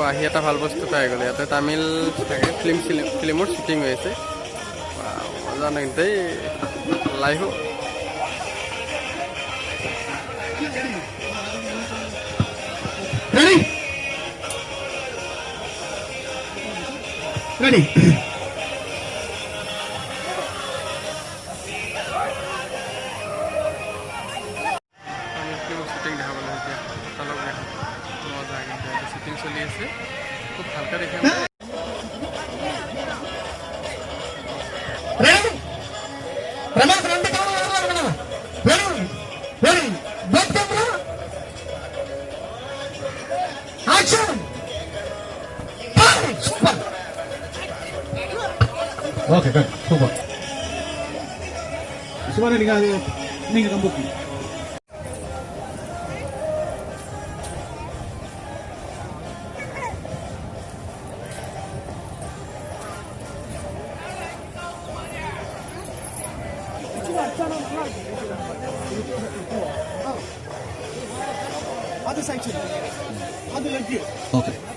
আহি এটা ভাল বস্তু পাই গ'লো ইয়াতে তামিল চাগে ফিল্মৰ শ্বুটিং হৈ আছে মজা নাই দেই লাইভ Ready. শ্বুটিং দেখা পালোঁ এতিয়া চালক মজা কিন্তু শ্বুটিং চলি আছে খুব ভালকৈ দেখে Ready. Ready. Ready. Ready. Both camera. Action. Super. Okay, good. Super. Semuanya tinggal kamu. Other side. Other leg. Okay.